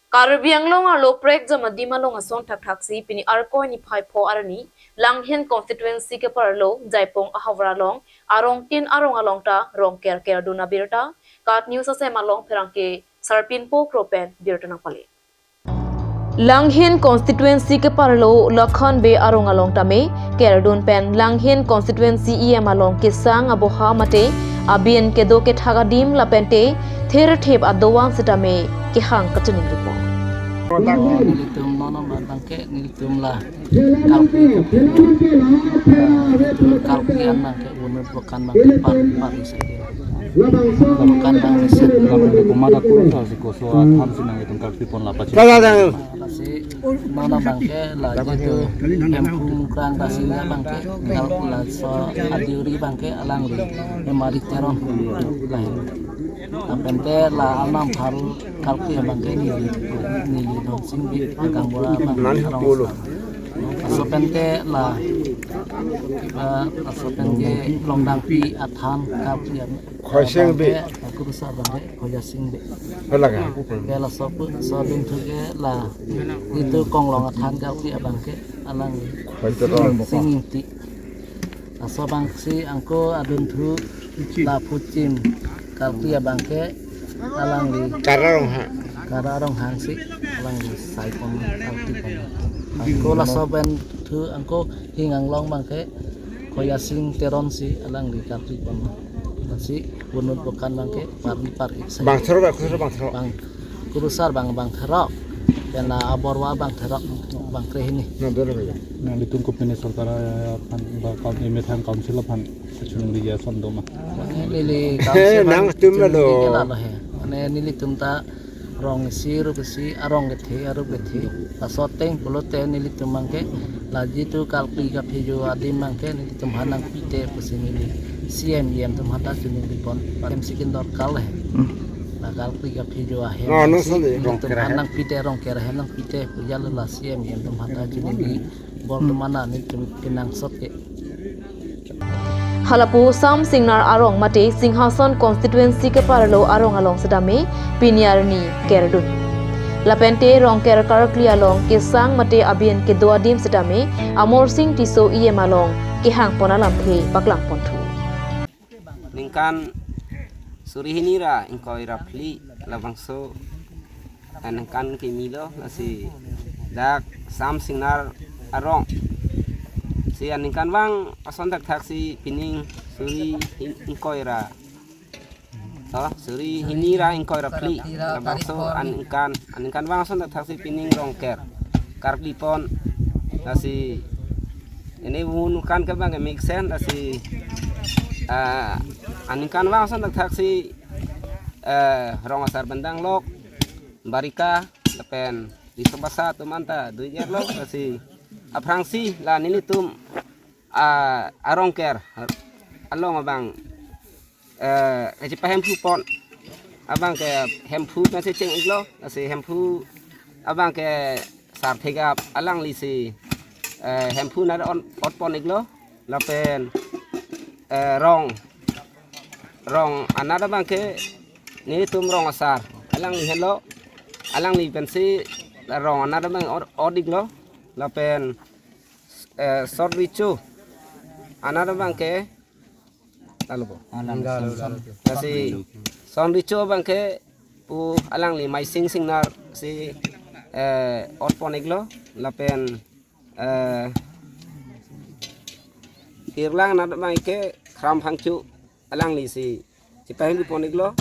Karbiang long a lo prek jama dima long a son tak taksi pini arko ni phai pho arani langhen constituency ke parlo jaipong a hawra long arong tin arong along ta rong ker ker duna birta kat news ase malong pherang ke sarpin po kropen birta na pale Langhin constituency ke parlo lakhan be arong along tame keradun pen Langhin constituency em along ke sang aboha mate abien ke do ke thagadim lapente ther thep adowang sitame ke hang kachning ripo nilitum nono bangke nilitum lah kalpi anak ke unut bukan bangke pari saja bukan bang riset kumada kurun sa siko so tham sinang itong kalpipon la pachi si nono bangke lah itu empung kerang basinya bangke kalau lah so adiuri bangke alang li emari teron lahir apente lah alam haru kalpi bangke ni dong singbi agang bola bangke asopente lah asopente longdang pi athan kalpi khoiseng be kurusa bangke khoya singbe halaga kela sopu sobin thuge la itu konglong athan kalpi bangke alang singti asobang si angko adun thu la pucim kalpi bangke alang di kararong hang si alang di saipon kalpi bangke angko la soben thu angko hingang long bangke khoya sing teron si alang di kalpi bangke si bunut bukan bangke pari bang thero bang kurusar bang therok dan aborwa bang therok bang krehini na litungkup ni sarkara pan ba kaum emethan council pan chunung di ya sondoma lili nang tumelo ane nili tumta rong siru besi arong gethe aru gethe asoteng pulote nili tumangke laji tu kalpi ka phejo adim mangke nili tumhanang pite pesini CM yem tumhata chunung dipon pem sikin dor kal he la kalpi ka phejo ahe no so de rong tumhanang pite rong kera henang pite pujal la CM yem tumhata chunung di bordmana ni tum kinang sotke Halapu Sam Singnar Arong Mate Singhasan constituency ke paralo Arong along sedame Piniarni Keradun. Lapente rong kerakar klialong ke sang mate abien ke doadim sedame Amor Singh Tiso iem along ke hang ponalam phe paklang pontu. Ningkan surihinira ingkoi rapli labangso ningkan kimilo nasi dak Sam Singnar Arong si aningkan bang asontak taksi pining suri ingkoira suri hinira ingkoira pli bangso aningkan bang asontak taksi pining rongker karlipon nasi ini bunukan ke bang mixen nasi aningkan bang asontak taksi rongasar bendang lok barika lepen di sebasa tumanta duijer lok nasi aprangsi la nilitum arongker along abang ejipa hempu pon abang ke hempu nasi ceng iglo nasi hempu abang ke sarthega alang lisi hempu nada on pon iglo lapen rong anada bang ke nilitum rong asar alang li hello alang li pensi rong anada bang odiglo lapen sorbicu anada bangke lalu nasi sorbicu bangke pu alang li mai singnar si orponiglo lapen irlang nada bangke kram hangcu alang li si pahin poniglo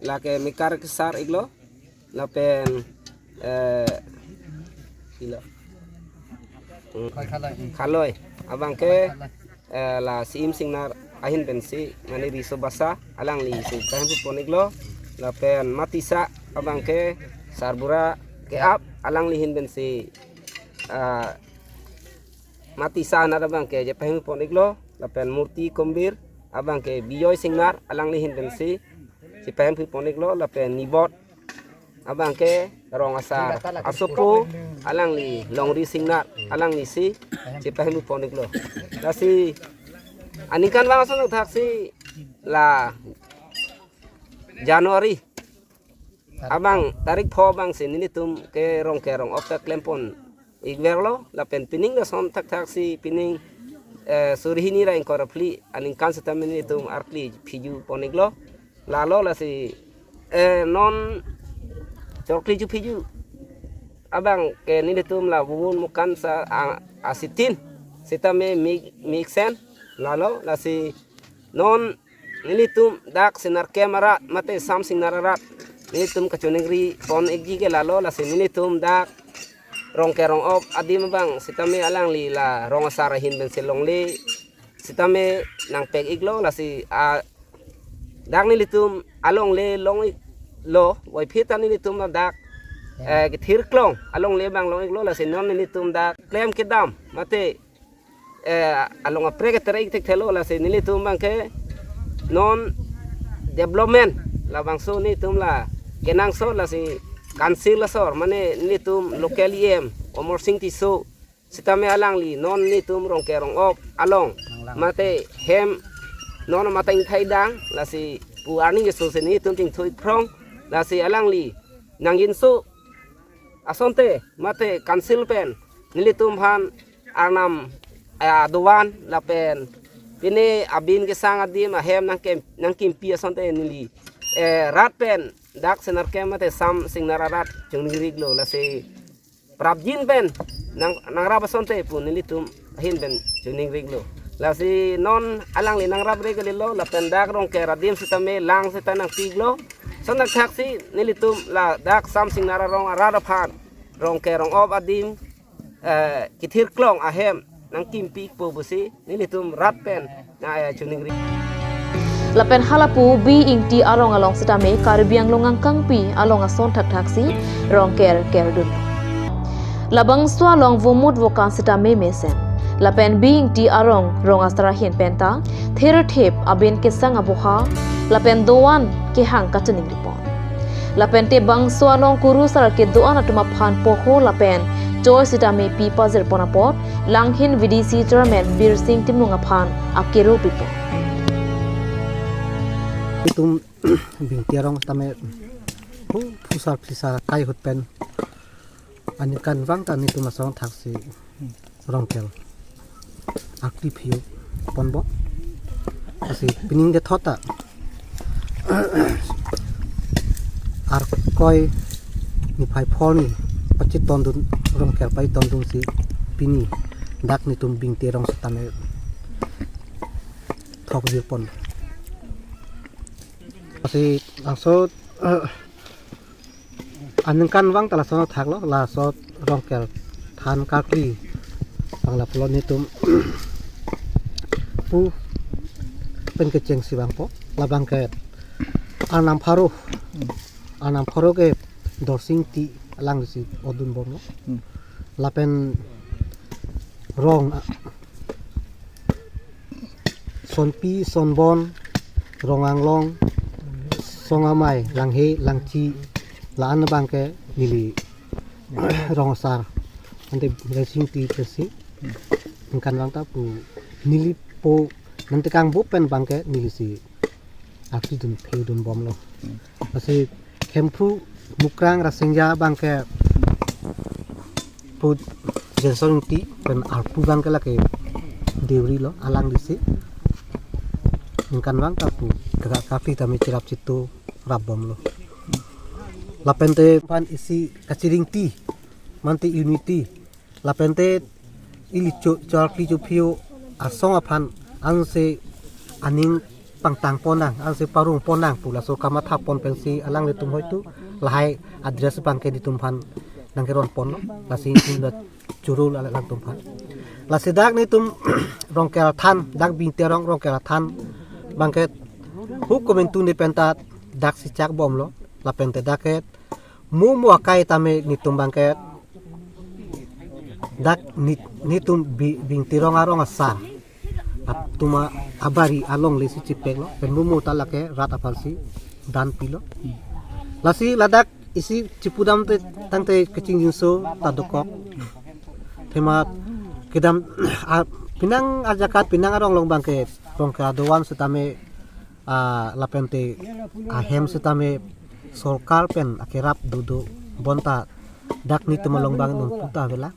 lake mikar kesar iglo lapen ilo Kaloi abang ke la sim singnar ahin bensi mani riso basa alang li si tahan poniglo la pen matisa abang ke sarbura ke ap alang lihin bensi matisa na abang ke je pahin poniglo la pen murti kombir abang ke biyoy singnar alang lihin bensi si pahin poniglo la pen nibot abang ke rong asar asopo alang li longri singnar alang li si pahin poniglo nasi anikan bang asong taksi la Januari abang tarik pho bang sin ini tum ke rong opta klempon igverlo la pen pining la som tak si pining surihini ra inkor pli aning kan setamini tum arkli phiju poniglo lalo la si non chokli ju phiju abang ke ni tum la bun mukan sa asitin sitame mixen lalo la si non ini tum dak sinar kamera mate something nararat ini tum kachuningri pon egi ke lalo la si ini tum dak rong op adim bang sitame alang li la rong asara hin ben selong li sitame nang pek iglo la si dak ni tum along le long lo wai phita ni tum la dak ke thir klong along le bang long iglo la si non ni tum dak klem kidam mate along a preke tere ik thelo la si ni tum bang ke non development la bang so ni tum la kenang so la si kansil la sor mane ni tum local em omor sing ti so sitame alang li non ni tum rong op along mate hem non mate ing thai dang la si pu arning so se ni tum ting thui prong la si alang li nangin so asonte mate kansil pen ni tum han anam aduan la pen ini abin ke sang adim ahem nang kimpi asonte ni rat pen dak senar kemate sam sing nararat jeng riglo la se prabjin pen nang rabasonte pun ni tum hin ben jeng riglo la si non alang li nang rab reglo la pen dak rong ke radim sitame lang sitanang tiglo sonak taksi ni tum la dak sam sing nararong aradaphan rong ke rong ob adim kithir klong ahem nang kimpi po busi ni tum rat pen na jeng rig Lapen halapu bi ingti arong along setame Caribbean longang kangpi along ason tak si rong ker dun. Labang swa long vomut vokan setame mesen. Lapen bi ingti arong rong astara hin penta ther thep aben ke sang aboha lapen doan ke hang katuning ripon. Lapen te bang swa long kuru sar ke doan atuma phan poho lapen joy setame pi pazir ponapot langhin VDC chairman Bir Singh timnunga phan akero pipo. Itum bingtiarong tame pusar kai hutpen anikan wang tan itu masong taksi rongkel aktif hiu ponbo asi pining de thota ar koi ni phai phoni pachit tondun rongkel pai tondun si pini dak ni tum bingtiarong tame thok dir ponasi langsung anengkan wang telah sono thak lo la so rongkel than kakli bangla plon itu pu pen keceng si bang po la bang ke anam pharo ke dorsing ti lang si odun bom lo la pen rong sonpi sonbon rongang long songamai langhe langchi la an bangke nili rongsar ante racing ti pesi kan bang ta pu nili po nanti kang bupen bangke nili si akti dun phe dun bom lo asi kempu mukrang rasengja bangke pu jenson ti pen arpu bangke la ke deuri lo alang disi kan bang ta pu gak kapi tami cirap situ rabom lo lapente pan isi kaciring ti manti unity lapente ili chorki chu phio asong aphan anse aning pangtang ponang anse parung ponang pula so kama thap pon pensi alang le tum hoitu lahai address pangke di tumpan nangkeron pon la sing inda curul ala lang tumpan la sedak ni tum rongkel than dak bing terong rongkel than bangket hukum itu ni pentat dak si cak bom lo la pente daket mu akai tame ni tum bangket dak ni tum bing tirong arong asar tuma abari along le si cipek lo pen mu talake rat apalsi dan pilo lasi ladak isi cipudam te tante kecing jinso tadokok tema kedam pinang ajakat pinang arong long bangket rong kadoan setame lapente ahem setame solkar pen akirap dudu bonta dak ni tumalong bang nun puta bela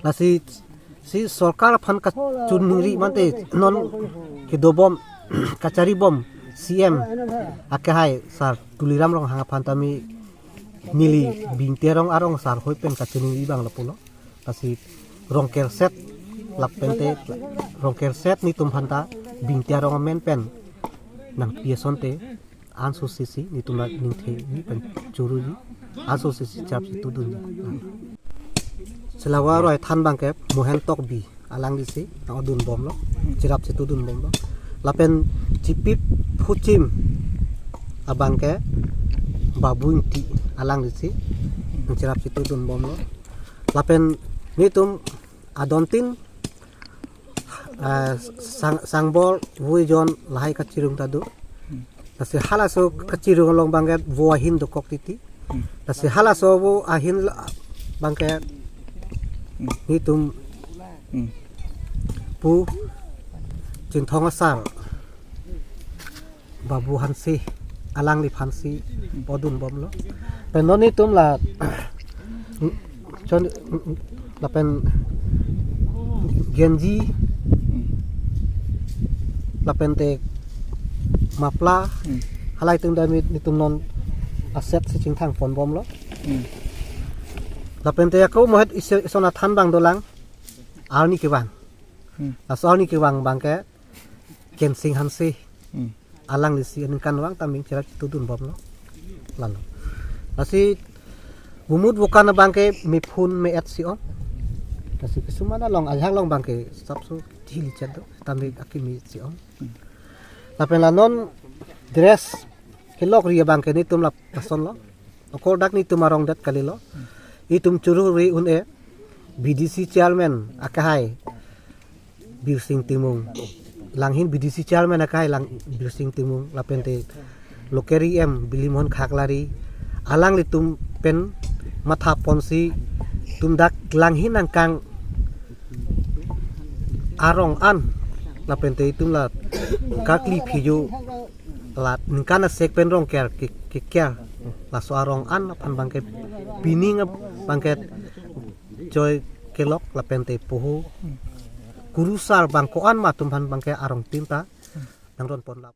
la si solkar phan ka chunri mante non ke dobom kachari bom CM akahai sar tuliram rong hanga phantami nili bingterong arong sar hoi pen kachuni bang lapulo pasi rongker set lapente rongker set ni tum phanta bingterong men pen nang piesonte anso sisi ni tumba ningthe ni pen churu ni anso sisi chap si tudun selawa roi than bang ke mohen tok bi alang disi adun bom lo chirap si tudun bom lo lapen cipip pucim abang ke babunti alang disi chirap si tudun bom lo lapen ni tum adontin sangbol wuijon lahai kacirung tadu nasi halaso kacirung long bangket voahin do kok titi nasi halaso wo ahin bangket nitum pu cinthong asar babu hansi alang li hansi bodun bom lo penon nitum la chon la pen genji lapente mapla halai tung dami nitum non aset si ching thang phon bom lo lapente ko mohet isona than bang dolang arni ke bang asoni ke bang ke ken sing hansi alang disi nin kan wang taming cerat tudun bom lo lalu asi bumut bukan bangke mi phun me et si om kasi kesumana long ajang long bangke sabsu hili chado tambe akimi si om lapen lanon dress kelok ria bangke ni tum lap pason lo okor dak ni tumarong dat kali lo itum churu ri un e BDC chairman akahai birsing timung langhin BDC chairman akahai lang birsing timung lapente lokeri em bilimon khaklari alang li tum pen matha ponsi tum dak langhin angkang arong an lapente itum la kakli phijo lat ningkana sek pen rong ker ke ker la so arong an pan bangke pining bangket joy kelok lapente poho kurusar bangko an matum pan bangke arong tinta nang ron pon lap